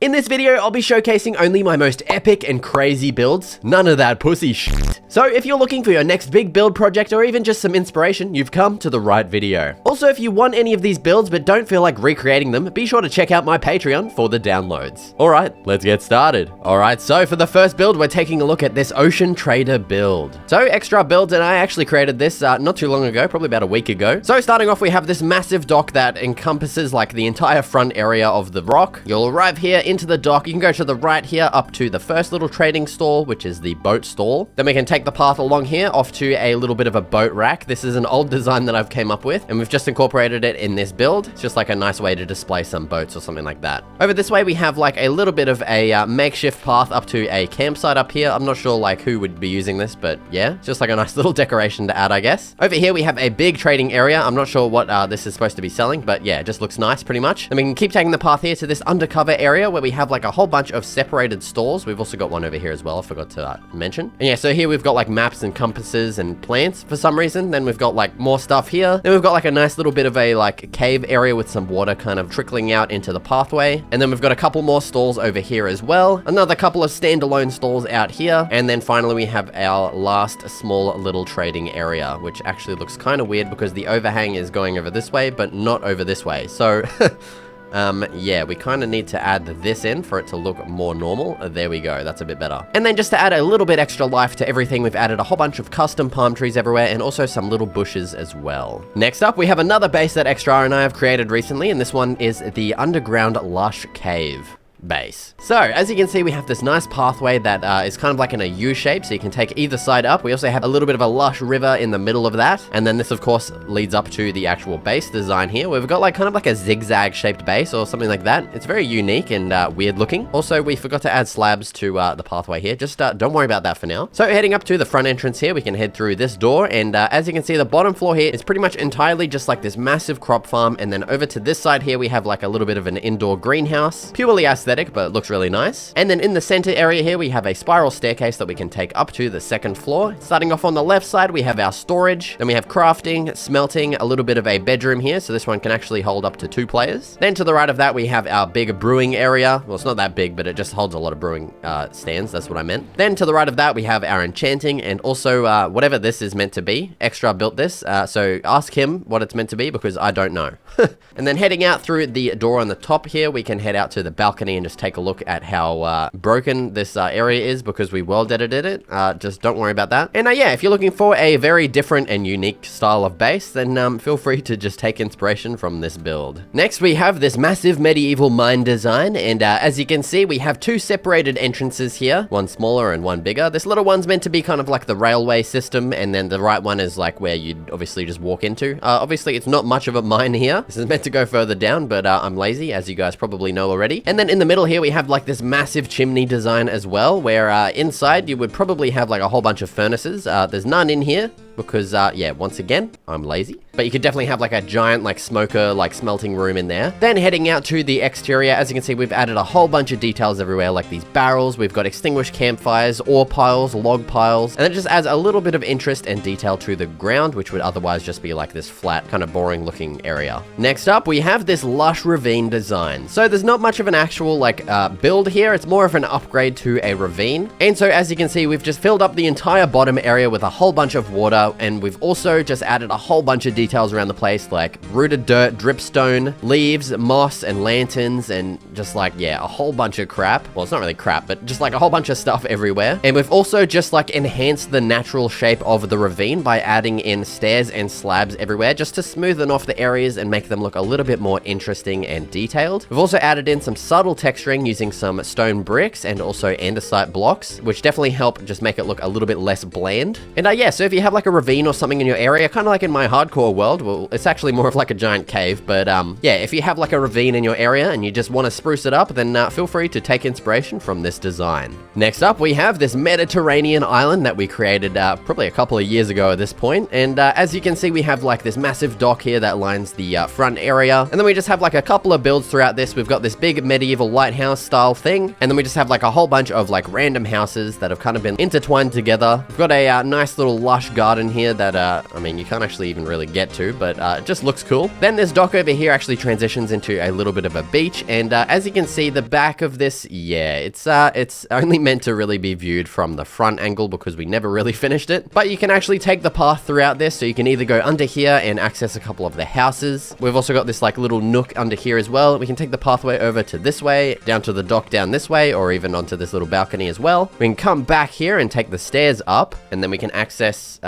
In this video, I'll be showcasing only my most epic and crazy builds, none of that pussy shit. So if you're looking for your next big build project or even just some inspiration, you've come to the right video. Also, if you want any of these builds but don't feel like recreating them, be sure to check out my Patreon for the downloads. Alright, let's get started. Alright, so for the first build, we're taking a look at this Ocean Trader build. So Extra Builds and I actually created this not too long ago, probably about a week ago. So starting off, we have this massive dock that encompasses like the entire front area of the rock. You'll arrive here into the dock. You can go to the right here up to the first little trading stall, which is the boat stall. Then we can take the path along here off to a little bit of a boat rack. This is an old design that I've came up with, and we've just incorporated it in this build. It's just like a nice way to display some boats or something like that. Over this way, we have like a little bit of a makeshift path up to a campsite up here. I'm not sure like who would be using this, but yeah, it's just like a nice little decoration to add, I guess. Over here, we have a big trading area. I'm not sure what this is supposed to be selling, but yeah, it just looks nice pretty much. And we can keep taking the path here to this undercover area where we have like a whole bunch of separated stalls. We've also got one over here as well, I forgot to mention. And yeah, so here we've got like maps and compasses and plants for some reason. Then we've got like more stuff here. Then we've got like a nice little bit of a like cave area with some water kind of trickling out into the pathway. And then we've got a couple more stalls over here as well. Another couple of standalone stalls out here. And then finally we have our last small little trading area, which actually looks kind of weird because the overhang is going over this way, but not over this way. So yeah, we kind of need to add this in for it to look more normal. There we go, that's a bit better. And then just to add a little bit extra life to everything, we've added a whole bunch of custom palm trees everywhere and also some little bushes as well. Next up, we have another base that Extra and I have created recently, and this one is the Underground Lush Cave base. So as you can see, we have this nice pathway that is kind of like in a U shape, so you can take either side up. We also have a little bit of a lush river in the middle of that, and then this of course leads up to the actual base design here. We've got like kind of like a zigzag shaped base or something like that. It's very unique and weird looking. Also, we forgot to add slabs to the pathway here. Just don't worry about that for now. So heading up to the front entrance here, we can head through this door, and as you can see, the bottom floor here is pretty much entirely just like this massive crop farm. And then over to this side here, we have like a little bit of an indoor greenhouse, purely aesthetic, but it looks really nice. And then in the center area here, we have a spiral staircase that we can take up to the second floor. Starting off on the left side, we have our storage. Then we have crafting, smelting, a little bit of a bedroom here. So this one can actually hold up to 2 players. Then to the right of that, we have our big brewing area. Well, it's not that big, but it just holds a lot of brewing stands. That's what I meant. Then to the right of that, we have our enchanting and also whatever this is meant to be. Extra built this. So ask him what it's meant to be because I don't know. And then heading out through the door on the top here, we can head out to the balcony and just take a look at how broken this area is because we world edited it. Just don't worry about that. And yeah, if you're looking for a very different and unique style of base, then feel free to just take inspiration from this build. Next, we have this massive medieval mine design, and as you can see, we have 2 separated entrances here, one smaller and one bigger. This little one's meant to be kind of like the railway system, and then the right one is like where you'd obviously just walk into. Obviously, it's not much of a mine here. This is meant to go further down, but I'm lazy, as you guys probably know already. And then in the middle here, we have like this massive chimney design as well, where inside you would probably have like a whole bunch of furnaces. There's none in here because yeah, once again, I'm lazy. But you could definitely have like a giant like smoker, like smelting room in there. Then heading out to the exterior, as you can see, we've added a whole bunch of details everywhere, like these barrels. We've got extinguished campfires, ore piles, log piles, and it just adds a little bit of interest and detail to the ground, which would otherwise just be like this flat, kind of boring looking area. Next up, we have this lush ravine design. So there's not much of an actual like build here. It's more of an upgrade to a ravine. And so as you can see, we've just filled up the entire bottom area with a whole bunch of water, and we've also just added a whole bunch of details around the place, like rooted dirt, dripstone, leaves, moss, and lanterns, and just like, yeah, a whole bunch of crap. Well, it's not really crap, but just like a whole bunch of stuff everywhere. And we've also just like enhanced the natural shape of the ravine by adding in stairs and slabs everywhere, just to smoothen off the areas and make them look a little bit more interesting and detailed. We've also added in some subtle texturing using some stone bricks and also andesite blocks, which definitely help just make it look a little bit less bland. And yeah, so if you have like a ravine or something in your area, kind of like in my hardcore world, well, it's actually more of like a giant cave, but yeah, if you have like a ravine in your area and you just want to spruce it up, then feel free to take inspiration from this design. Next up, we have this Mediterranean island that we created probably a couple of years ago at this point, and as you can see, we have like this massive dock here that lines the front area, and then we just have like a couple of builds throughout this. We've got this big medieval lighthouse style thing, and then we just have like a whole bunch of like random houses that have kind of been intertwined together. We've got a nice little lush garden garden here that, I mean, you can't actually even really get to, but it just looks cool. Then this dock over here actually transitions into a little bit of a beach, and as you can see, the back of this, yeah, it's only meant to really be viewed from the front angle because we never really finished it. But you can actually take the path throughout this, so you can either go under here and access a couple of the houses. We've also got this like little nook under here as well. We can take the pathway over to this way, down to the dock down this way, or even onto this little balcony as well. We can come back here and take the stairs up, and then we can access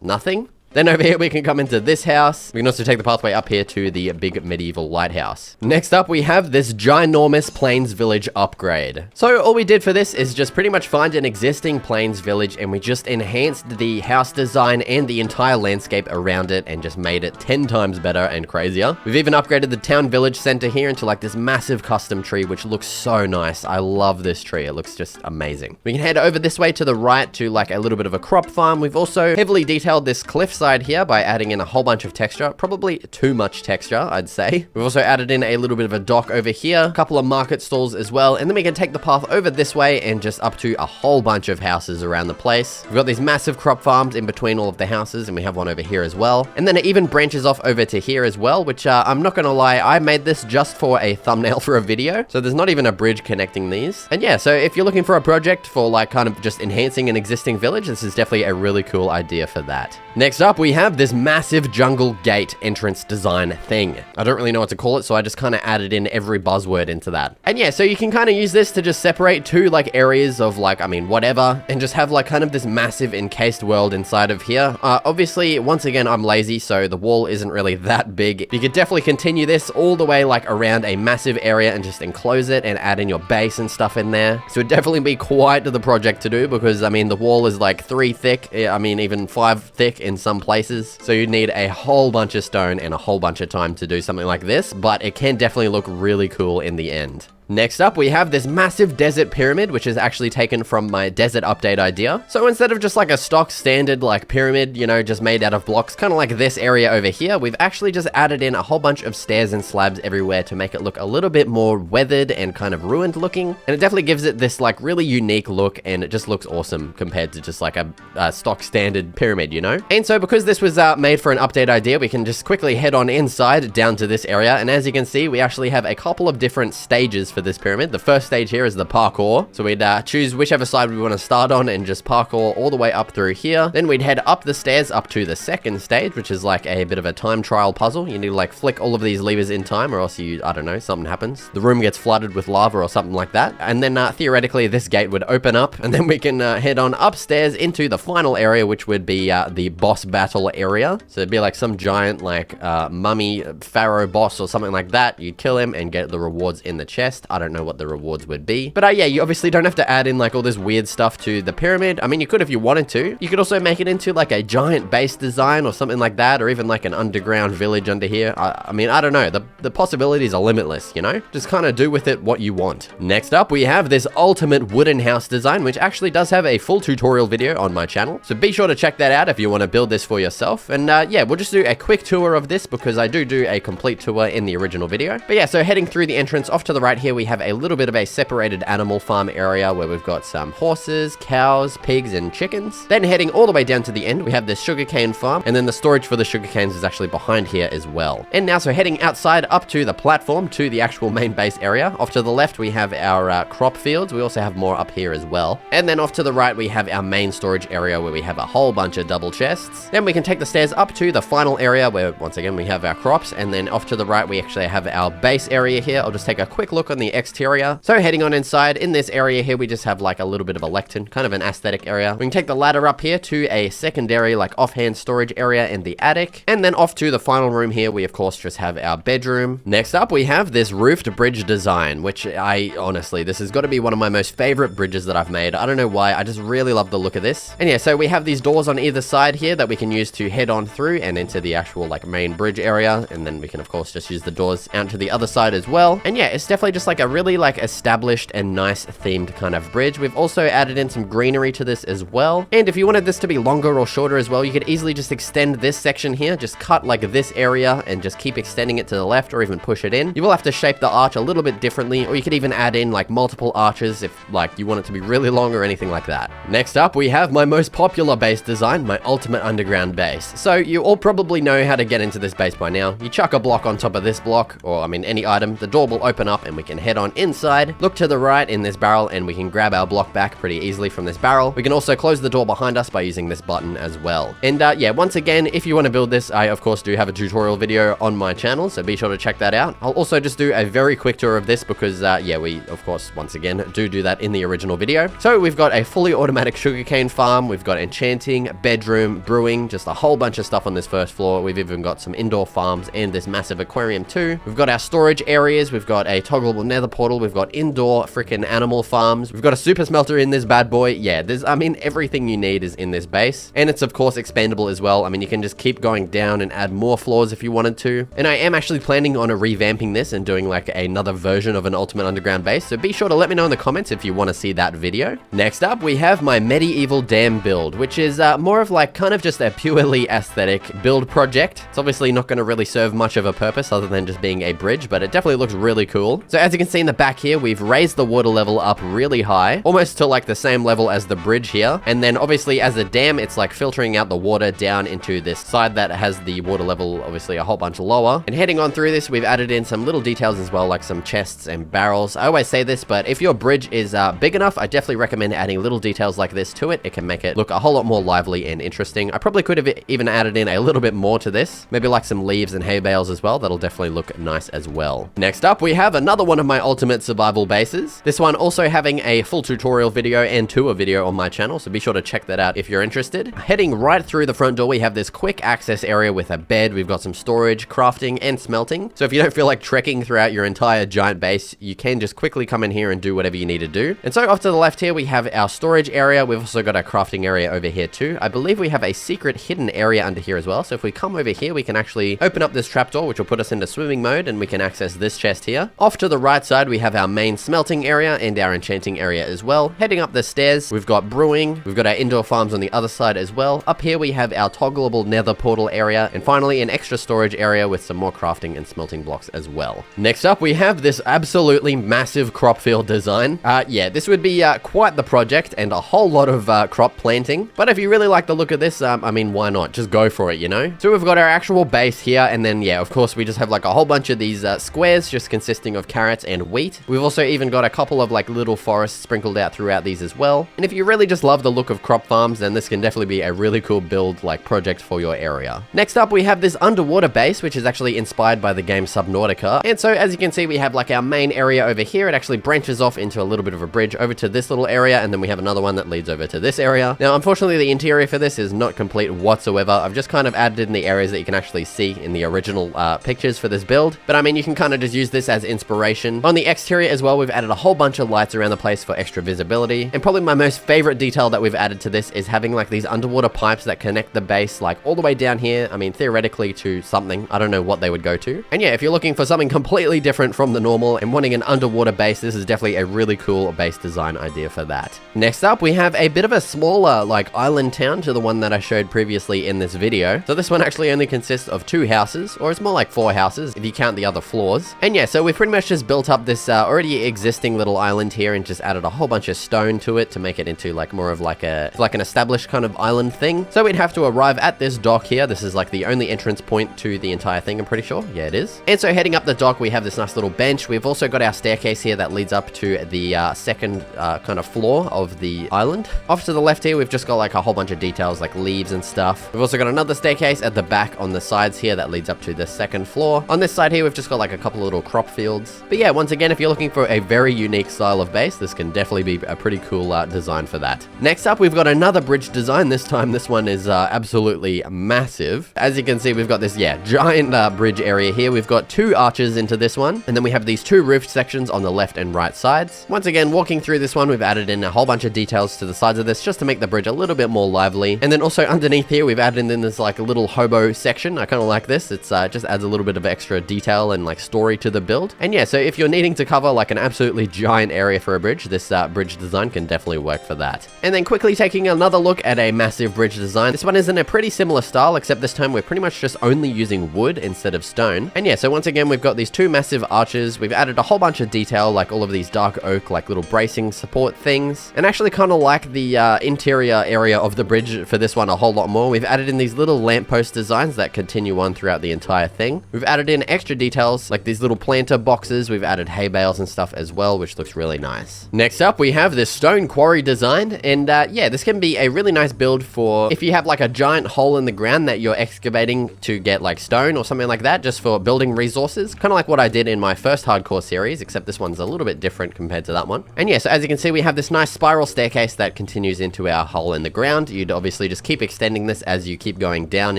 nothing. Then over here, we can come into this house. We can also take the pathway up here to the big medieval lighthouse. Next up, we have this ginormous Plains Village upgrade. So all we did for this is just pretty much find an existing Plains Village, and we just enhanced the house design and the entire landscape around it and just made it 10 times better and crazier. We've even upgraded the town village center here into like this massive custom tree, which looks so nice. I love this tree. It looks just amazing. We can head over this way to the right to like a little bit of a crop farm. We've also heavily detailed this cliffside here by adding in a whole bunch of texture, probably too much texture, I'd say. We've also added in a little bit of a dock over here, a couple of market stalls as well, and then we can take the path over this way and just up to a whole bunch of houses around the place. We've got these massive crop farms in between all of the houses, and we have one over here as well. And then it even branches off over to here as well, which I'm not gonna lie, I made this just for a thumbnail for a video, so there's not even a bridge connecting these. And yeah, so if you're looking for a project for like kind of just enhancing an existing village, this is definitely a really cool idea for that. Next up, we have this massive jungle gate entrance design thing. I don't really know what to call it, so I just kind of added in every buzzword into that. And yeah, so you can kind of use this to just separate two like areas of like, I mean, whatever, and just have like kind of this massive encased world inside of here. Obviously, once again, I'm lazy, so the wall isn't really that big. You could definitely continue this all the way like around a massive area and just enclose it and add in your base and stuff in there. So it'd definitely be quite the project to do because, I mean, the wall is like 3 thick, I mean, even 5 thick in some places. So you need a whole bunch of stone and a whole bunch of time to do something like this, but it can definitely look really cool in the end. Next up, we have this massive desert pyramid, which is actually taken from my desert update idea. So instead of just like a stock standard like pyramid, you know, just made out of blocks, kind of like this area over here, we've actually just added in a whole bunch of stairs and slabs everywhere to make it look a little bit more weathered and kind of ruined looking. And it definitely gives it this like really unique look, and it just looks awesome compared to just like a stock standard pyramid, you know? And so because this was made for an update idea, we can just quickly head on inside down to this area. And as you can see, we actually have a couple of different stages for this pyramid. The first stage here is the parkour. So we'd choose whichever side we want to start on and just parkour all the way up through here. Then we'd head up the stairs up to the second stage, which is like a bit of a time trial puzzle. You need to like flick all of these levers in time or else you, I don't know, something happens. The room gets flooded with lava or something like that. And then theoretically this gate would open up, and then we can head on upstairs into the final area, which would be the boss battle area. So it'd be like some giant like mummy pharaoh boss or something like that. You'd kill him and get the rewards in the chest. I don't know what the rewards would be. But yeah, you obviously don't have to add in like all this weird stuff to the pyramid. I mean, you could if you wanted to. You could also make it into like a giant base design or something like that, or even like an underground village under here. I mean, I don't know. The possibilities are limitless, you know? Just kind of do with it what you want. Next up, we have this ultimate wooden house design, which actually does have a full tutorial video on my channel. So be sure to check that out if you want to build this for yourself. And yeah, we'll just do a quick tour of this because I do a complete tour in the original video. But yeah, so heading through the entrance off to the right here, we have a little bit of a separated animal farm area where we've got some horses, cows, pigs, and chickens. Then heading all the way down to the end, we have this sugarcane farm, and then the storage for the sugarcanes is actually behind here as well. And now, so heading outside up to the platform to the actual main base area. Off to the left, we have our crop fields. We also have more up here as well. And then off to the right, we have our main storage area where we have a whole bunch of double chests. Then we can take the stairs up to the final area where, once again, we have our crops. And then off to the right, we actually have our base area here. I'll just take a quick look on the exterior. So heading on inside, in this area here, we just have like a little bit of a lectern, kind of an aesthetic area. We can take the ladder up here to a secondary like offhand storage area in the attic. And then off to the final room here, we of course just have our bedroom. Next up, we have this roofed bridge design, which honestly, this has got to be one of my most favorite bridges that I've made. I don't know why, I just really love the look of this. And yeah, so we have these doors on either side here that we can use to head on through and into the actual like main bridge area. And then we can of course just use the doors out to the other side as well. And yeah, it's definitely just like a really like established and nice themed kind of bridge. We've also added in some greenery to this as well. And if you wanted this to be longer or shorter as well, you could easily just extend this section here, just cut like this area and just keep extending it to the left or even push it in. You will have to shape the arch a little bit differently, or you could even add in like multiple arches if like you want it to be really long or anything like that. Next up, we have my most popular base design, my ultimate underground base. So you all probably know how to get into this base by now. You chuck a block on top of this block, or I mean any item, the door will open up and we can head on inside, look to the right in this barrel, and we can grab our block back pretty easily from this barrel. We can also close the door behind us by using this button as well. And yeah, once again, if you want to build this, I of course do have a tutorial video on my channel, so be sure to check that out. I'll also just do a very quick tour of this because yeah, we of course once again do that in the original video. So we've got a fully automatic sugarcane farm, we've got enchanting, bedroom, brewing, just a whole bunch of stuff on this first floor. We've even got some indoor farms and this massive aquarium too. We've got our storage areas, we've got a toggleable nether portal, we've got indoor freaking animal farms, we've got a super smelter in this bad boy. Yeah, there's, I mean, everything you need is in this base, and it's of course expandable as well. I mean, you can just keep going down and add more floors if you wanted to. And I am actually planning on revamping this and doing like another version of an ultimate underground base, so be sure to let me know in the comments if you want to see that video. Next up, we have my medieval dam build, which is more of like kind of just a purely aesthetic build project. It's obviously not going to really serve much of a purpose other than just being a bridge, but it definitely looks really cool. So as you can see in the back here, we've raised the water level up really high, almost to like the same level as the bridge here. And then obviously as a dam, it's like filtering out the water down into this side that has the water level obviously a whole bunch lower. And heading on through this, we've added in some little details as well, like some chests and barrels. I always say this, but if your bridge is big enough, I definitely recommend adding little details like this to it. It can make it look a whole lot more lively and interesting. I probably could have even added in a little bit more to this, maybe like some leaves and hay bales as well. That'll definitely look nice as well. Next up, we have another one of my ultimate survival bases. This one also having a full tutorial video and tour video on my channel, so be sure to check that out if you're interested. Heading right through the front door, we have this quick access area with a bed. We've got some storage, crafting, and smelting. So if you don't feel like trekking throughout your entire giant base, you can just quickly come in here and do whatever you need to do. And so off to the left here, we have our storage area. We've also got our crafting area over here too. I believe we have a secret hidden area under here as well. So if we come over here, we can actually open up this trapdoor, which will put us into swimming mode, and we can access this chest here. Off to the right side, we have our main smelting area and our enchanting area as well. Heading up the stairs, we've got brewing. We've got our indoor farms on the other side as well. Up here, we have our toggleable nether portal area, and finally an extra storage area with some more crafting and smelting blocks as well. Next up, we have this absolutely massive crop field design. Yeah, this would be quite the project and a whole lot of crop planting, but if you really like the look of this, I mean, why not? Just go for it, you know? So we've got our actual base here, and then yeah, of course, we just have like a whole bunch of these squares just consisting of carrots and wheat. We've also even got a couple of like little forests sprinkled out throughout these as well. And if you really just love the look of crop farms, then this can definitely be a really cool build like project for your area. Next up, we have this underwater base, which is actually inspired by the game Subnautica. And so as you can see, we have like our main area over here. It actually branches off into a little bit of a bridge over to this little area, and then we have another one that leads over to this area. Now, unfortunately, the interior for this is not complete whatsoever. I've just kind of added in the areas that you can actually see in the original pictures for this build. But I mean, you can kind of just use this as inspiration. On the exterior as well, we've added a whole bunch of lights around the place for extra visibility. And probably my most favorite detail that we've added to this is having like these underwater pipes that connect the base like all the way down here. I mean, theoretically to something. I don't know what they would go to. And yeah, if you're looking for something completely different from the normal and wanting an underwater base, this is definitely a really cool base design idea for that. Next up, we have a bit of a smaller like island town to the one that I showed previously in this video. So this one actually only consists of 2 houses, or it's more like 4 houses if you count the other floors. And yeah, so we've pretty much just built up this already existing little island here and just added a whole bunch of stone to it to make it into like more of like an established kind of island thing. So we'd have to arrive at this dock here. This is like the only entrance point to the entire thing, I'm pretty sure. Yeah, it is. And so heading up the dock, we have this nice little bench. We've also got our staircase here that leads up to the second kind of floor of the island. Off to the left here, we've just got like a whole bunch of details like leaves and stuff. We've also got another staircase at the back on the sides here that leads up to the second floor. On this side here, we've just got like a couple of little crop fields. But yeah, once again, if you're looking for a very unique style of base, this can definitely be a pretty cool design for that. Next up, we've got another bridge design. This time, this one is absolutely massive. As you can see, we've got this, yeah, giant bridge area here. We've got 2 arches into this one, and then we have these 2 roofed sections on the left and right sides. Once again, walking through this one, we've added in a whole bunch of details to the sides of this just to make the bridge a little bit more lively. And then also underneath here, we've added in this like a little hobo section. I kind of like this. It's just adds a little bit of extra detail and like story to the build. And yeah, so if if you're needing to cover like an absolutely giant area for a bridge, this bridge design can definitely work for that. And then quickly taking another look at a massive bridge design. This one is in a pretty similar style, except this time we're pretty much just only using wood instead of stone. And yeah, so once again, we've got these two massive arches. We've added a whole bunch of detail, like all of these dark oak, like little bracing support things. And actually kind of like the interior area of the bridge for this one a whole lot more. We've added in these little lamppost designs that continue on throughout the entire thing. We've added in extra details, like these little planter boxes. We've added hay bales and stuff as well, which looks really nice. Next up, we have this stone quarry design. And yeah, this can be a really nice build for if you have like a giant hole in the ground that you're excavating to get like stone or something like that, just for building resources. Kind of like what I did in my first hardcore series, except this one's a little bit different compared to that one. And yeah, so as you can see, we have this nice spiral staircase that continues into our hole in the ground. You'd obviously just keep extending this as you keep going down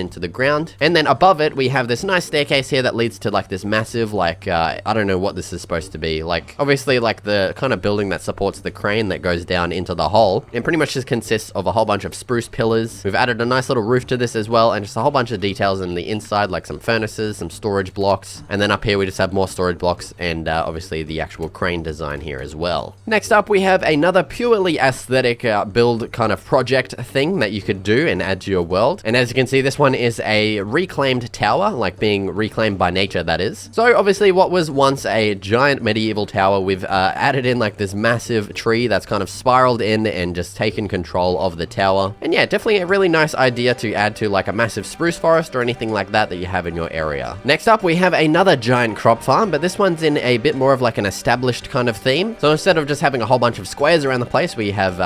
into the ground. And then above it, we have this nice staircase here that leads to like this massive, like, I don't know what this is supposed to be. Like, obviously like the kind of building that supports the crane that goes down into the hole. And pretty much just consists of a whole bunch of spruce pillars. We've added a nice little roof to this as well, and just a whole bunch of details in the inside, like some furnaces, some storage blocks. And then up here, we just have more storage blocks and obviously the actual crane design here as well. Next up, we have another purely aesthetic build kind of project thing that you could do and add to your world. And as you can see, this one is a reclaimed tower, like being reclaimed by nature, that is. So obviously what was once a giant medieval tower, we've added in like this massive tree that's kind of spiraled in and just taken control of the tower. And yeah, definitely a really nice idea to add to like a massive spruce forest or anything like that that you have in your area. Next up, we have another giant crop farm, but this one's in a bit more of like an established kind of theme. So instead of just having a whole bunch of squares around the place, we have,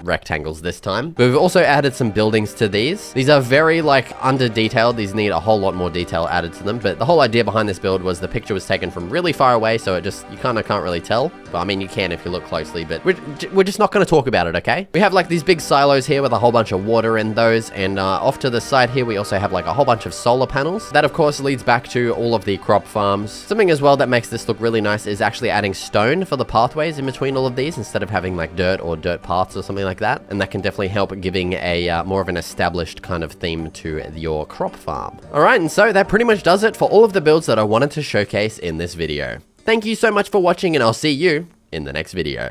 rectangles this time. But we've also added some buildings to these. These are very like under detailed. These need a whole lot more detail added to them. But the whole idea behind this build was the picture was taken from really far away, so it just, you kind of can't really tell. But I mean, you can if you look closely, but we're just not going to talk about it, okay? We have like these big silos here with a whole bunch of water in those, and off to the side here, we also have like a whole bunch of solar panels. That of course leads back to all of the crop farms. Something as well that makes this look really nice is actually adding stone for the pathways in between all of these, instead of having like dirt or dirt paths or something like that. And that can definitely help giving a more of an established kind of theme to your crop farm. All right, and so that pretty much does it for all of the builds that I wanted to showcase in this video. Thank you so much for watching, and I'll see you in the next video.